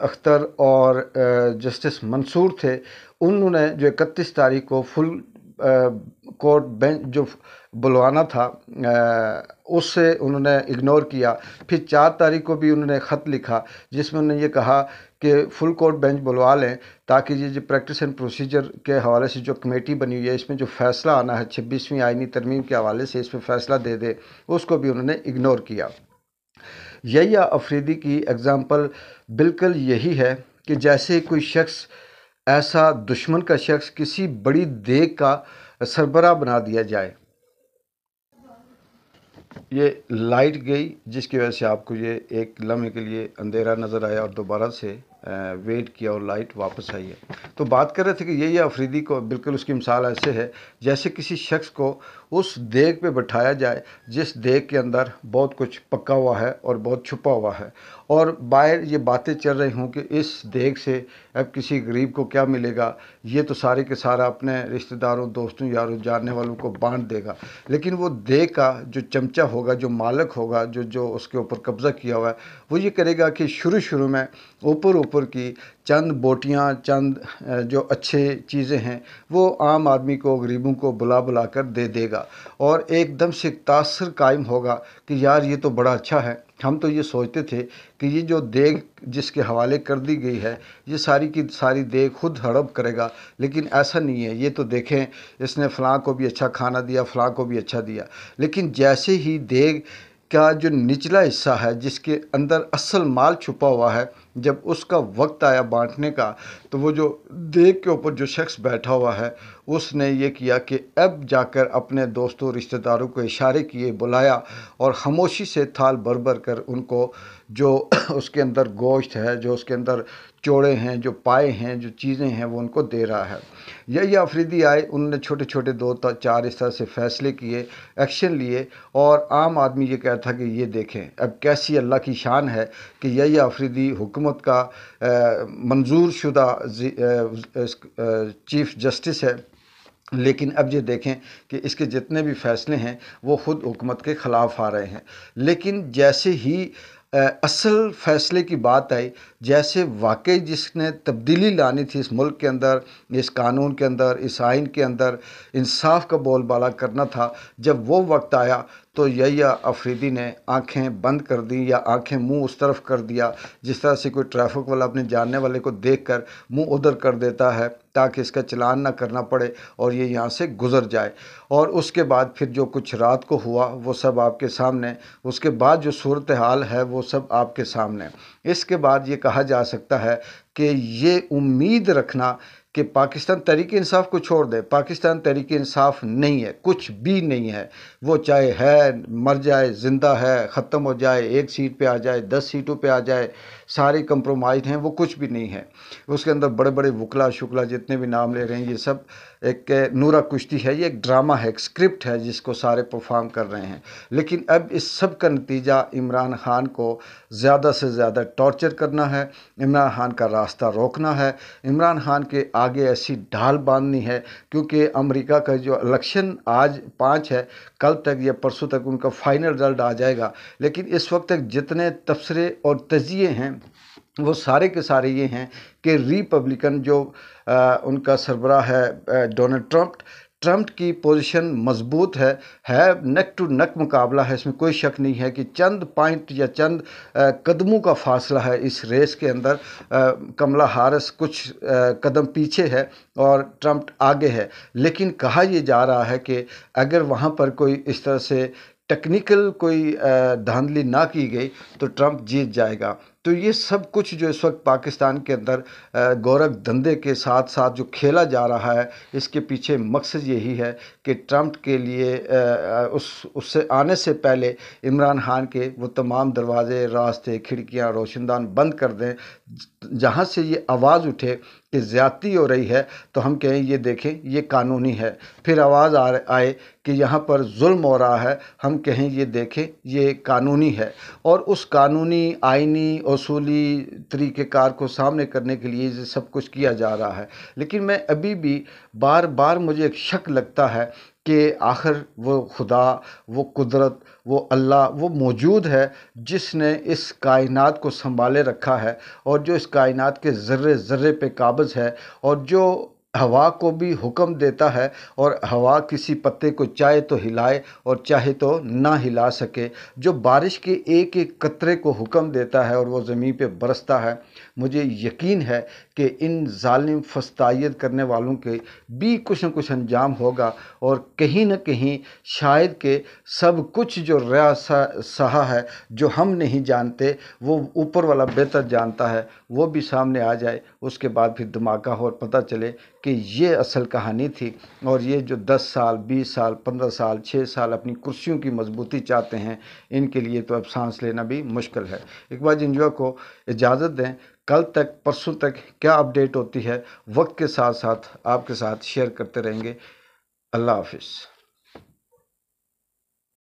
اختر اور جسٹس منصور تھے، انہوں نے جو 31 تاریخ کو فل کورٹ بینچ جو بلوانا تھا اس سے انہوں نے اگنور کیا۔ پھر 4 تاریخ کو بھی انہوں نے خط لکھا جس میں انہوں نے یہ کہا کہ فل کورٹ بینچ بلوا لیں تاکہ یہ جو پریکٹس اینڈ پروسیجر کے حوالے سے جو کمیٹی بنی ہوئی ہے اس میں جو فیصلہ آنا ہے 26ویں آئینی ترمیم کے حوالے سے اس پہ فیصلہ دے دے، اس کو بھی انہوں نے اگنور کیا۔ یحییٰ افریدی کی اگزامپل بالکل یہی ہے کہ جیسے کوئی شخص ایسا دشمن کا شخص کسی بڑی دیگ کا سربراہ بنا دیا جائے۔ یہ لائٹ گئی جس کی وجہ سے آپ کو یہ ایک لمحے کے لیے اندھیرا نظر آیا اور دوبارہ سے ویٹ کیا اور لائٹ واپس آئی ہے۔ تو بات کر رہے تھے کہ یحییٰ افریدی کو بالکل اس کی مثال ایسے ہے جیسے کسی شخص کو اس دیگ پہ بٹھایا جائے جس دیگ کے اندر بہت کچھ پکا ہوا ہے اور بہت چھپا ہوا ہے، اور باہر یہ باتیں چل رہی ہوں کہ اس دیگ سے اب کسی غریب کو کیا ملے گا، یہ تو سارے کے سارا اپنے رشتہ داروں، دوستوں، یاروں، جاننے والوں کو بانٹ دے گا، لیکن وہ دیگ کا جو چمچہ ہوگا، جو مالک ہوگا، جو اس کے اوپر قبضہ کیا ہوا ہے، وہ یہ کرے گا کہ شروع میں اوپر کی چند بوٹیاں، چند جو اچھے چیزیں ہیں وہ عام آدمی کو، غریبوں کو بلا کر دے دے گا، اور ایک دم سے تاثر قائم ہوگا کہ یار یہ تو بڑا اچھا ہے۔ ہم تو یہ سوچتے تھے کہ یہ جو دیگ جس کے حوالے کر دی گئی ہے یہ ساری کی ساری دیگ خود ہڑپ کرے گا، لیکن ایسا نہیں ہے۔ یہ تو دیکھیں اس نے فلاں کو بھی اچھا کھانا دیا، فلاں کو بھی اچھا دیا، لیکن جیسے ہی دیگ کا جو نچلا حصہ ہے جس کے اندر اصل مال چھپا ہوا ہے، جب اس کا وقت آیا بانٹنے کا، تو وہ جو دیگ کے اوپر جو شخص بیٹھا ہوا ہے اس نے یہ کیا کہ اب جا کر اپنے دوستوں، رشتہ داروں کو اشارے کیے، بلایا اور خاموشی سے تھال بھر کر ان کو جو اس کے اندر گوشت ہے، جو اس کے اندر چوڑے ہیں، جو پائے ہیں، جو چیزیں ہیں، وہ ان کو دے رہا ہے۔ یحییٰ افریدی آئے، انہوں نے چھوٹے چھوٹے 2-4 اس طرح سے فیصلے کیے، ایکشن لیے، اور عام آدمی یہ کہتا تھا کہ یہ دیکھیں اب کیسی اللہ کی شان ہے کہ یحییٰ افریدی حکومت کا منظور شدہ چیف جسٹس ہے، لیکن اب یہ دیکھیں کہ اس کے جتنے بھی فیصلے ہیں وہ خود حکومت کے خلاف آ رہے ہیں۔ لیکن جیسے ہی اصل فیصلے کی بات آئی، جیسے واقعی جس نے تبدیلی لانی تھی اس ملک کے اندر، اس قانون کے اندر، اس آئین کے اندر، انصاف کا بول بالا کرنا تھا، جب وہ وقت آیا تو یحییٰ افریدی نے آنکھیں بند کر دیں یا آنکھیں منہ اس طرف کر دیا جس طرح سے کوئی ٹریفک والا اپنے جاننے والے کو دیکھ کر منہ ادھر کر دیتا ہے تاکہ اس کا چلان نہ کرنا پڑے اور یہ یہاں سے گزر جائے۔ اور اس کے بعد پھر جو کچھ رات کو ہوا وہ سب آپ کے سامنے، اس کے بعد جو صورتحال ہے وہ سب آپ کے سامنے۔ اس کے بعد یہ کہا جا سکتا ہے کہ یہ امید رکھنا کہ پاکستان تحریک انصاف کو چھوڑ دے، پاکستان تحریک انصاف نہیں ہے، کچھ بھی نہیں ہے، وہ چاہے ہے، مر جائے، زندہ ہے، ختم ہو جائے، 1 سیٹ پہ آ جائے، 10 سیٹوں پہ آ جائے، سارے کمپرومائز ہیں، وہ کچھ بھی نہیں ہے۔ اس کے اندر بڑے بڑے وکلا شکلا جتنے بھی نام لے رہے ہیں یہ سب ایک نورا کشتی ہے، یہ ایک ڈرامہ ہے، ایک سکرپٹ ہے جس کو سارے پرفارم کر رہے ہیں۔ لیکن اب اس سب کا نتیجہ عمران خان کو زیادہ سے زیادہ ٹارچر کرنا ہے، عمران خان کا راستہ روکنا ہے، عمران خان کے آگے ایسی ڈھال باندھنی ہے، کیونکہ امریکہ کا جو الیکشن آج 5 ہے، کل تک یا پرسوں تک ان کا فائنل رزلٹ آ جائے گا، لیکن اس وقت تک جتنے تبصرے اور تجزیے ہیں وہ سارے کے سارے یہ ہیں کہ ریپبلکن جو ان کا سربراہ ہے ڈونلڈ ٹرمپ کی پوزیشن مضبوط ہے، نیک ٹو نیک مقابلہ ہے، اس میں کوئی شک نہیں ہے کہ چند پوائنٹ یا چند قدموں کا فاصلہ ہے اس ریس کے اندر۔ کملا ہارس کچھ قدم پیچھے ہے اور ٹرمپ آگے ہے، لیکن کہا یہ جا رہا ہے کہ اگر وہاں پر کوئی اس طرح سے ٹیکنیکل کوئی دھاندلی نہ کی گئی تو ٹرمپ جیت جائے گا۔ تو یہ سب کچھ جو اس وقت پاکستان کے اندر گورکھ دھندے کے ساتھ ساتھ جو کھیلا جا رہا ہے، اس کے پیچھے مقصد یہی ہے کہ ٹرمپ کے لیے اس سے آنے سے پہلے عمران خان کے وہ تمام دروازے، راستے، کھڑکیاں، روشن دان بند کر دیں، جہاں سے یہ آواز اٹھے کہ زیادتی ہو رہی ہے تو ہم کہیں یہ دیکھیں یہ قانونی ہے، پھر آواز آئے کہ یہاں پر ظلم ہو رہا ہے، ہم کہیں یہ دیکھیں یہ قانونی ہے، اور اس قانونی، آئینی، اصولی طریقہ کار کو سامنے کرنے کے لیے یہ سب کچھ کیا جا رہا ہے۔ لیکن میں ابھی بھی بار بار مجھے ایک شک لگتا ہے کہ آخر وہ خدا، وہ قدرت، وہ اللہ وہ موجود ہے جس نے اس کائنات کو سنبھالے رکھا ہے، اور جو اس کائنات کے ذرے ذرے پہ قابض ہے، اور جو ہوا کو بھی حکم دیتا ہے، اور ہوا کسی پتے کو چاہے تو ہلائے اور چاہے تو نہ ہلا سکے، جو بارش کے ایک ایک قطرے کو حکم دیتا ہے اور وہ زمین پہ برستا ہے۔ مجھے یقین ہے کہ ان ظالم فسطائیت کرنے والوں کے بھی کچھ نہ کچھ انجام ہوگا، اور کہیں نہ کہیں شاید کہ سب کچھ جو ریا سہا ہے، جو ہم نہیں جانتے، وہ اوپر والا بہتر جانتا ہے، وہ بھی سامنے آ جائے، اس کے بعد پھر دھماکہ ہو اور پتہ چلے کہ یہ اصل کہانی تھی، اور یہ جو 10 سال 20 سال 15 سال 6 سال اپنی کرسیوں کی مضبوطی چاہتے ہیں، ان کے لیے تو اب سانس لینا بھی مشکل ہے۔ اقبال جنجوعہ کو اجازت دیں، کل تک پرسوں تک کیا اپڈیٹ ہوتی ہے وقت کے ساتھ ساتھ آپ کے ساتھ شیئر کرتے رہیں گے۔ اللہ حافظ۔